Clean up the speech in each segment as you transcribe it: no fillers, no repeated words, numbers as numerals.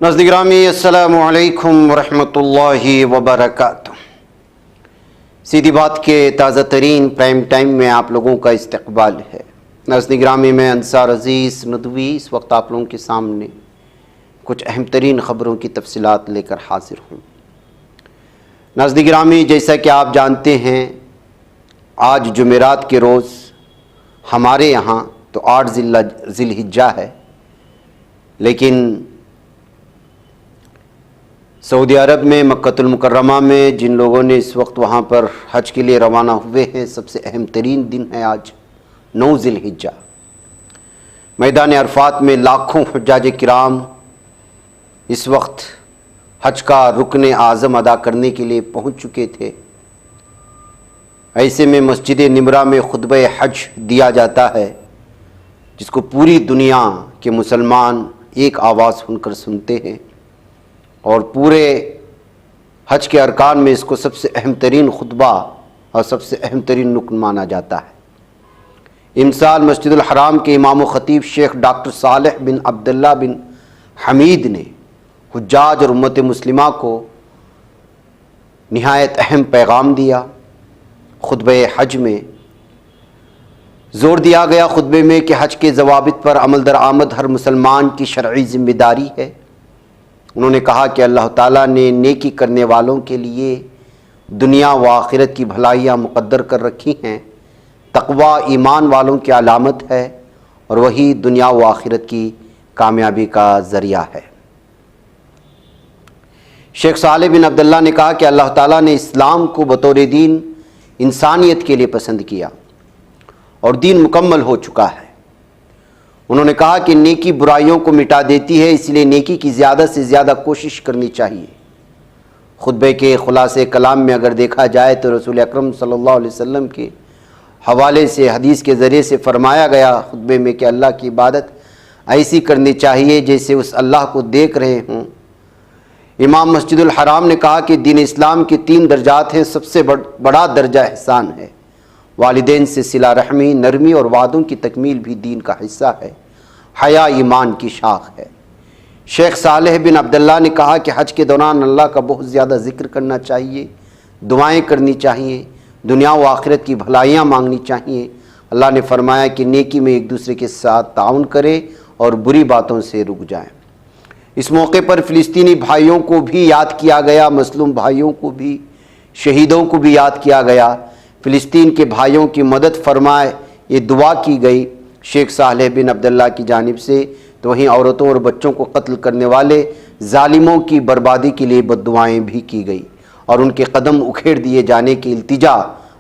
ناظرین گرامی السلام علیکم ورحمۃ اللہ وبرکاتہ۔ سیدھی بات کے تازہ ترین پرائم ٹائم میں آپ لوگوں کا استقبال ہے۔ ناظرین گرامی میں انصار عزیز ندوی اس وقت آپ لوگوں کے سامنے کچھ اہم ترین خبروں کی تفصیلات لے کر حاضر ہوں۔ ناظرین گرامی، جیسا کہ آپ جانتے ہیں آج جمعرات کے روز ہمارے یہاں تو 8 ذی الحجہ ہے، لیکن سعودی عرب میں مکہ المکرمہ میں جن لوگوں نے اس وقت وہاں پر حج کے لیے روانہ ہوئے ہیں، سب سے اہم ترین دن ہے آج 9 ذی الحجہ۔ میدان عرفات میں لاکھوں حجاج کرام اس وقت حج کا رکن اعظم ادا کرنے کے لیے پہنچ چکے تھے۔ ایسے میں مسجد نمرہ میں خطبہ حج دیا جاتا ہے، جس کو پوری دنیا کے مسلمان ایک آواز سن کر سنتے ہیں، اور پورے حج کے ارکان میں اس کو سب سے اہم ترین خطبہ اور سب سے اہم ترین رکن مانا جاتا ہے۔ امسال مسجد الحرام کے امام و خطیب شیخ ڈاکٹر صالح بن عبداللہ بن حمید نے حجاج اور امت مسلمہ کو نہایت اہم پیغام دیا۔ خطبہ حج میں زور دیا گیا خطبے میں کہ حج کے ضوابط پر عمل درآمد ہر مسلمان کی شرعی ذمہ داری ہے۔ انہوں نے کہا کہ اللہ تعالیٰ نے نیکی کرنے والوں کے لیے دنیا و آخرت کی بھلائیاں مقدر کر رکھی ہیں۔ تقوی ایمان والوں کی علامت ہے اور وہی دنیا و آخرت کی کامیابی کا ذریعہ ہے۔ شیخ صالح بن عبداللہ نے کہا کہ اللہ تعالیٰ نے اسلام کو بطور دین انسانیت کے لیے پسند کیا اور دین مکمل ہو چکا ہے۔ انہوں نے کہا کہ نیکی برائیوں کو مٹا دیتی ہے، اس لیے نیکی کی زیادہ سے زیادہ کوشش کرنی چاہیے۔ خطبے کے خلاصے کلام میں اگر دیکھا جائے تو رسول اکرم صلی اللہ علیہ وسلم کے حوالے سے حدیث کے ذریعے سے فرمایا گیا خطبے میں کہ اللہ کی عبادت ایسی کرنی چاہیے جیسے اس اللہ کو دیکھ رہے ہوں۔ امام مسجد الحرام نے کہا کہ دین اسلام کے 3 درجات ہیں۔ سب سے بڑا درجہ احسان ہے۔ والدین سے صلہ رحمی، نرمی اور وعدوں کی تکمیل بھی دین کا حصہ ہے۔ حیا ایمان کی شاخ ہے۔ شیخ صالح بن عبداللہ نے کہا کہ حج کے دوران اللہ کا بہت زیادہ ذکر کرنا چاہیے، دعائیں کرنی چاہیے، دنیا و آخرت کی بھلائیاں مانگنی چاہیے۔ اللہ نے فرمایا کہ نیکی میں ایک دوسرے کے ساتھ تعاون کرے اور بری باتوں سے رک جائیں۔ اس موقع پر فلسطینی بھائیوں کو بھی یاد کیا گیا، مظلوم بھائیوں کو بھی، شہیدوں کو بھی یاد کیا گیا۔ فلسطین کے بھائیوں کی مدد فرمائے یہ دعا کی گئی شیخ صالح بن عبداللہ کی جانب سے، تو وہیں عورتوں اور بچوں کو قتل کرنے والے ظالموں کی بربادی کے لیے بد دعائیں بھی کی گئی اور ان کے قدم اکھیڑ دیے جانے کی التجا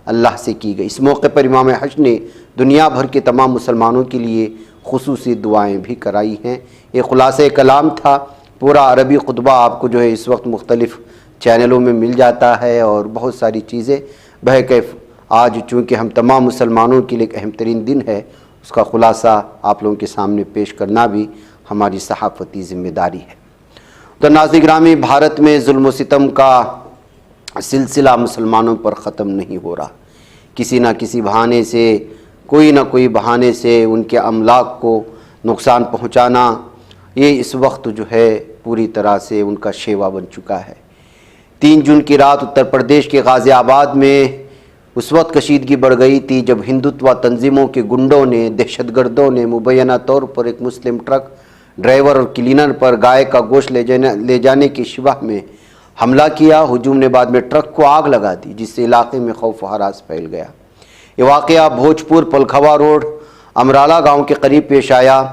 اللہ سے کی گئی۔ اس موقع پر امام حج نے دنیا بھر کے تمام مسلمانوں کے لیے خصوصی دعائیں بھی کرائی ہیں۔ یہ خلاصہ کلام تھا۔ پورا عربی خطبہ آپ کو جو ہے اس وقت مختلف چینلوں میں مل جاتا ہے اور بہت ساری چیزیں بہرکیف آج چونکہ ہم تمام مسلمانوں کے لیے ایک اہم ترین دن ہے، اس کا خلاصہ آپ لوگوں کے سامنے پیش کرنا بھی ہماری صحافتی ذمہ داری ہے۔ تو ناظرین گرامی، بھارت میں ظلم و ستم کا سلسلہ مسلمانوں پر ختم نہیں ہو رہا۔ کسی نہ کسی بہانے سے، کوئی نہ کوئی بہانے سے ان کے املاک کو نقصان پہنچانا، یہ اس وقت جو ہے پوری طرح سے ان کا شیوا بن چکا ہے۔ 3 جون کی رات اتر پردیش کے غازی آباد میں اس وقت کشیدگی بڑھ گئی تھی جب ہندوتوا تنظیموں کے گنڈوں نے، دہشت گردوں نے مبینہ طور پر ایک مسلم ٹرک ڈرائیور اور کلینر پر گائے کا گوشت لے جانے کی شبہ میں حملہ کیا۔ ہجوم نے بعد میں ٹرک کو آگ لگا دی، جس سے علاقے میں خوف و ہراس پھیل گیا۔ یہ واقعہ بھوجپور پلکھوا روڈ امرالا گاؤں کے قریب پیش آیا۔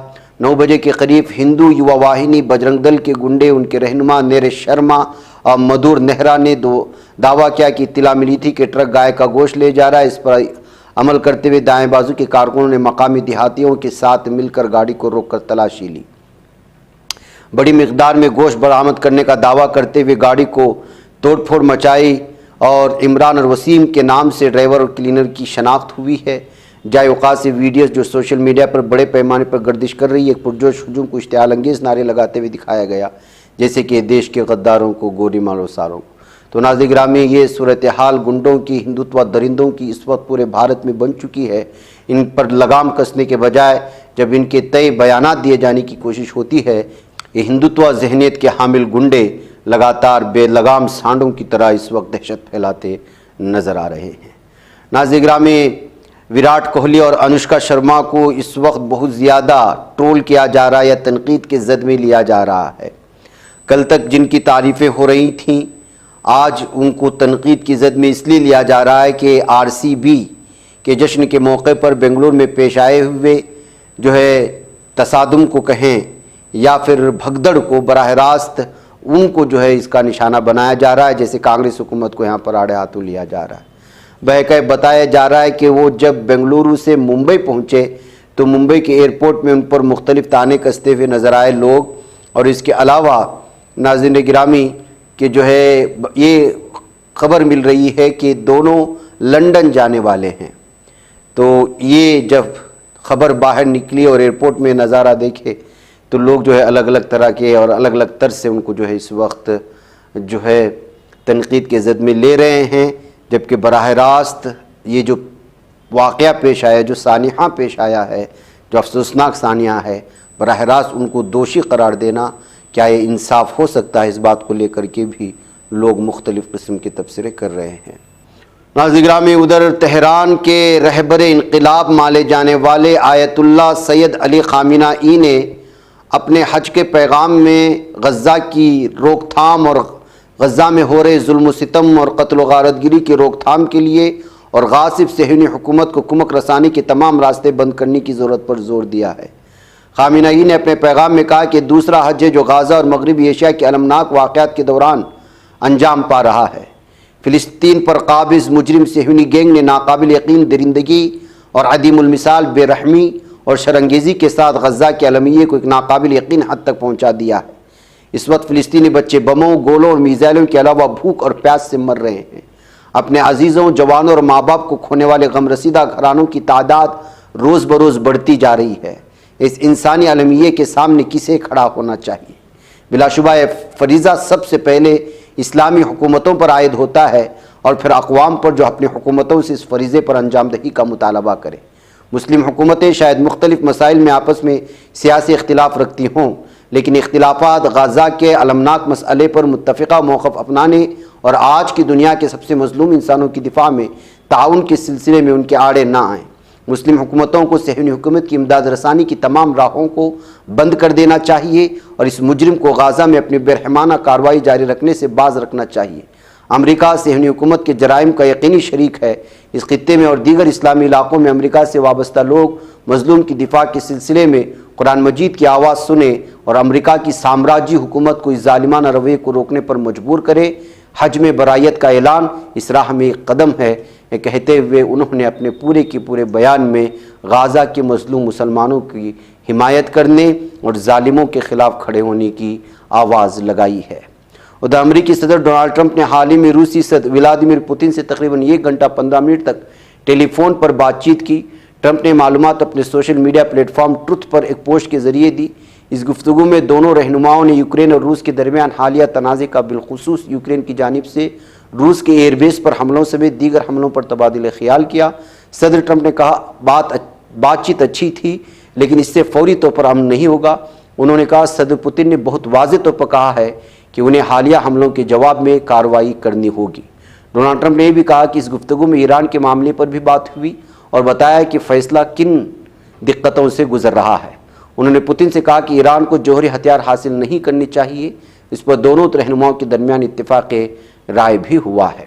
9 بجے کے قریب ہندو یوا واہنی بجرنگ دل کے گنڈے، ان کے رہنما نیرش شرما اور مدھور نہرا نے دعویٰ کیا کہ اطلاع ملی تھی کہ ٹرک گائے کا گوشت لے جا رہا ہے۔ اس پر عمل کرتے ہوئے دائیں بازو کے کارکنوں نے مقامی دیہاتیوں کے ساتھ مل کر گاڑی کو روک کر تلاشی لی۔ بڑی مقدار میں گوشت برآمد کرنے کا دعویٰ کرتے ہوئے گاڑی کو توڑ پھوڑ مچائی اور عمران اور وسیم کے نام سے ڈرائیور اور کلینر کی شناخت ہوئی ہے۔ جائے اوقات سے ویڈیوز جو سوشل میڈیا پر بڑے پیمانے پر گردش کر رہی ہے، ایک پرجوش ہجوم کو اشتعال انگیز نعرے لگاتے ہوئے دکھایا گیا، جیسے کہ دیش کے غداروں کو گولی مارو ساروں کو۔ تو ناظرین گرامی، یہ صورتحال گنڈوں کی، ہندوتوا درندوں کی اس وقت پورے بھارت میں بن چکی ہے۔ ان پر لگام کسنے کے بجائے جب ان کے تئیں بیانات دیے جانے کی کوشش ہوتی ہے یہ ہندوتوا ذہنیت کے حامل گنڈے لگاتار بے لگام سانڈوں کی طرح اس وقت دہشت پھیلاتے نظر آ رہے ہیں۔ ناظرین گرامی، وراٹ کوہلی اور انوشکا شرما کو اس وقت بہت زیادہ ٹرول کیا جا رہا ہے یا تنقید کے زد میں لیا جا رہا ہے۔ کل تک جن کی تعریفیں ہو رہی تھیں، آج ان کو تنقید کی زد میں اس لیے لیا جا رہا ہے کہ RCB کے جشن کے موقع پر بنگلور میں پیش آئے ہوئے تصادم کو کہیں یا پھر بھگدڑ کو براہ راست ان کو اس کا نشانہ بنایا جا رہا ہے، جیسے کانگریس حکومت کو یہاں پر آڑے ہاتھوں لیا جا رہا ہے۔ بہرکیف بتایا جا رہا ہے کہ وہ جب بنگلورو سے ممبئی پہنچے تو ممبئی کے ایئرپورٹ میں ان پر مختلف تانے کستے ہوئے نظر آئے لوگ، اور اس کے علاوہ ناظرین گرامی کہ یہ خبر مل رہی ہے کہ دونوں لندن جانے والے ہیں۔ تو یہ جب خبر باہر نکلی اور ایئرپورٹ میں نظارہ دیکھے تو لوگ الگ الگ طرح کے اور الگ الگ طرز سے ان کو اس وقت تنقید کے زد میں لے رہے ہیں، جبکہ براہ راست یہ جو واقعہ پیش آیا، جو سانحہ پیش آیا ہے، جو افسوسناک سانحہ ہے، براہ راست ان کو دوشی قرار دینا، کیا یہ انصاف ہو سکتا ہے؟ اس بات کو لے کر کے بھی لوگ مختلف قسم کے تبصرے کر رہے ہیں۔ ناظرین گرامی، ادھر تہران کے رہبر انقلاب مانے جانے والے آیت اللہ سید علی خامنہئی نے اپنے حج کے پیغام میں غزہ کی روک تھام اور غزہ میں ہو رہے ظلم و ستم اور قتل و غارت گری کی روک تھام کے لیے اور غاصب صہیونی حکومت کو کمک رسانی کے تمام راستے بند کرنے کی ضرورت پر زور دیا ہے۔ خامنہئی نے اپنے پیغام میں کہا کہ دوسرا حج ہے جو غزہ اور مغربی ایشیا کے المناک واقعات کے دوران انجام پا رہا ہے۔ فلسطین پر قابض مجرم صہیونی گینگ نے ناقابل یقین درندگی اور عدیم المثال بے رحمی اور شرانگیزی کے ساتھ غزہ کے المیے کو ایک ناقابل یقین حد تک پہنچا دیا ہے۔ اس وقت فلسطینی بچے بموں، گولوں اور میزائلوں کے علاوہ بھوک اور پیاس سے مر رہے ہیں۔ اپنے عزیزوں، جوانوں اور ماں باپ کو کھونے والے غم رسیدہ گھرانوں کی تعداد روز بروز بڑھتی جا رہی ہے۔ اس انسانی المیے کے سامنے کسے کھڑا ہونا چاہیے؟ بلا شبہ یہ فریضہ سب سے پہلے اسلامی حکومتوں پر عائد ہوتا ہے اور پھر اقوام پر جو اپنی حکومتوں سے اس فریضے پر انجام دہی کا مطالبہ کرے۔ مسلم حکومتیں شاید مختلف مسائل میں آپس میں سیاسی اختلاف رکھتی ہوں، لیکن اختلافات غزہ کے المناک مسئلے پر متفقہ موقف اپنانے اور آج کی دنیا کے سب سے مظلوم انسانوں کی دفاع میں تعاون کے سلسلے میں ان کے آڑے نہ آئیں۔ مسلم حکومتوں کو صہیونی حکومت کی امداد رسانی کی تمام راہوں کو بند کر دینا چاہیے اور اس مجرم کو غزہ میں اپنی برحمانہ کارروائی جاری رکھنے سے باز رکھنا چاہیے۔ امریکہ صہیونی حکومت کے جرائم کا یقینی شریک ہے۔ اس خطے میں اور دیگر اسلامی علاقوں میں امریکہ سے وابستہ لوگ مظلوم کی دفاع کے سلسلے میں قرآن مجید کی آواز سنیں اور امریکہ کی سامراجی حکومت کو اس ظالمانہ رویے کو روکنے پر مجبور کرے۔ حج میں برائیت کا اعلان اس راہ میں ایک قدم ہے، یہ کہتے ہوئے انہوں نے اپنے پورے کے پورے بیان میں غزہ کے مظلوم مسلمانوں کی حمایت کرنے اور ظالموں کے خلاف کھڑے ہونے کی آواز لگائی ہے۔ ادھر امریکی صدر ڈونلڈ ٹرمپ نے حال ہی میں روسی صدر ولادیمیر پوتن سے تقریباً 1 گھنٹہ 15 منٹ تک ٹیلی فون پر بات چیت کی۔ ٹرمپ نے معلومات اپنے social media platform Truth پر ایک پوسٹ کے ذریعے دی۔ اس گفتگو میں دونوں رہنماؤں نے یوکرین اور روس کے درمیان حالیہ تنازع کا بالخصوص یوکرین کی جانب سے روس کے ایئر بیس پر حملوں سمیت دیگر حملوں پر تبادلہ خیال کیا۔ صدر ٹرمپ نے کہا بات چیت اچھی تھی لیکن اس سے فوری طور پر امن نہیں ہوگا۔ انہوں نے کہا صدر پوتن نے بہت واضح طور پر کہا ہے کہ انہیں حالیہ حملوں کے جواب میں کارروائی کرنی ہوگی۔ ڈونلڈ ٹرمپ نے یہ بھی کہا کہ اس گفتگو میں ایران کے معاملے پر بھی بات ہوئی اور بتایا کہ فیصلہ کن دقتوں سے گزر رہا ہے۔ انہوں نے پوتن سے کہا کہ ایران کو جوہری ہتھیار حاصل نہیں کرنی چاہیے۔ اس پر دونوں رہنماؤں کے درمیان اتفاق رائے بھی ہوا ہے۔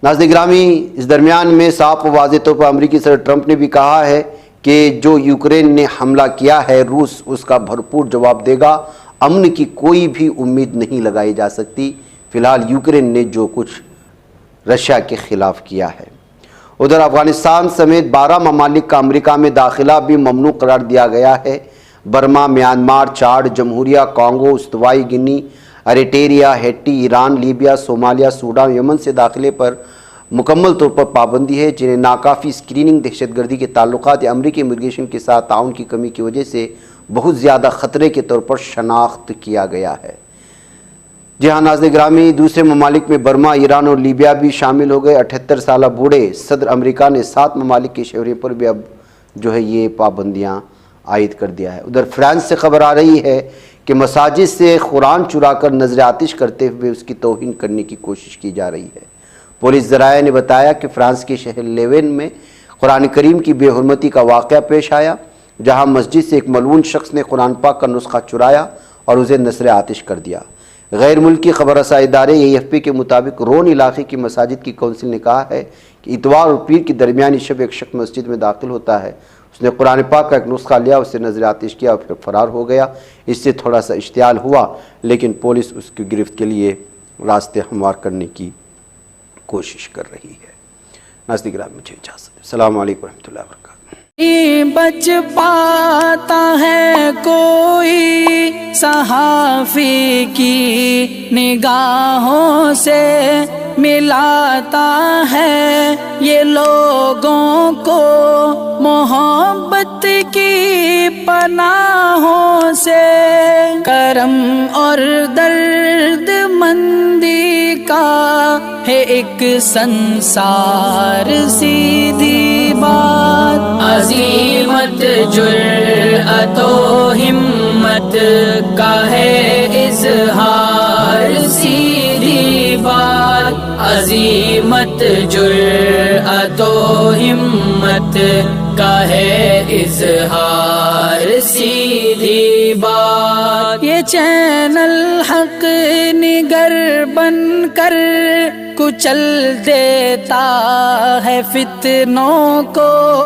ناظرین گرامی، اس درمیان میں صاف و واضح طور پر امریکی صدر ٹرمپ نے بھی کہا ہے کہ جو یوکرین نے حملہ کیا ہے روس اس کا بھرپور جواب دے گا۔ امن کی کوئی بھی امید نہیں لگائی جا سکتی فی الحال یوکرین نے جو کچھ رشیا کے خلاف کیا ہے۔ ادھر افغانستان سمیت 12 ممالک کا امریکہ میں داخلہ بھی ممنوع قرار دیا گیا ہے۔ برما، میانمار، چاڈ، جمہوریہ کانگو، استوائی Guinea, Eritrea, Haiti, Iran, Libya, Somalia, Sudan, Yemen سے داخلے پر مکمل طور پر پابندی ہے، جنہیں ناکافی اسکریننگ، دہشت گردی کے تعلقات یا امریکی امیگریشن کے ساتھ تعاون کی کمی کی وجہ سے بہت زیادہ خطرے کے طور پر شناخت کیا گیا ہے۔ جی ہاں ناظرین گرامی، دوسرے ممالک میں برما، ایران اور لیبیا بھی شامل ہو گئے۔ 78 سالہ بوڑھے صدر امریکہ نے 7 ممالک کے شہریوں پر بھی اب یہ پابندیاں عائد کر دیا ہے۔ ادھر فرانس سے خبر آ رہی ہے کہ مساجد سے قرآن چرا کر نظر آتش کرتے ہوئے اس کی توہین کرنے کی کوشش کی جا رہی ہے۔ پولیس ذرائع نے بتایا کہ فرانس کے شہر لیون میں قرآن کریم کی بے حرمتی کا واقعہ پیش آیا، جہاں مسجد سے ایک ملعون شخص نے قرآن پاک کا نسخہ چرایا اور اسے نظر آتش کر دیا۔ غیر ملکی خبر رساں ادارے AFP کے مطابق رون علاقے کی مساجد کی کونسل نے کہا ہے کہ اتوار اور پیر کی درمیانی شب ایک شخص مسجد میں داخل ہوتا ہے، اس نے قرآن پاک کا ایک نسخہ لیا، اسے نظر آتش کیا اور پھر فرار ہو گیا۔ اس سے تھوڑا سا اشتعال ہوا، لیکن پولیس اس کی گرفت کے لیے راستے ہموار کرنے کی کوشش کر رہی ہے۔ ناظرین گرامی، مجھے اجازت دیں۔ السلام علیکم ورحمۃ اللہ وبرکاتہ۔ بچ پاتا ہے کوئی صحافی کی نگاہوں سے، ملاتا ہے یہ لوگوں کو محبت کی پناہوں سے، کرم اور درد مندی کا ہے ایک سنسار، سیدھی بات عظیمت جرأت و ہمت کا ہے اظہار، سیدھی بات عظیمت جرأت و ہمت کا ہے اظہار، سیدھی بات۔ یہ چینل حق نگر بن کر کچل دیتا ہے فتنوں کو۔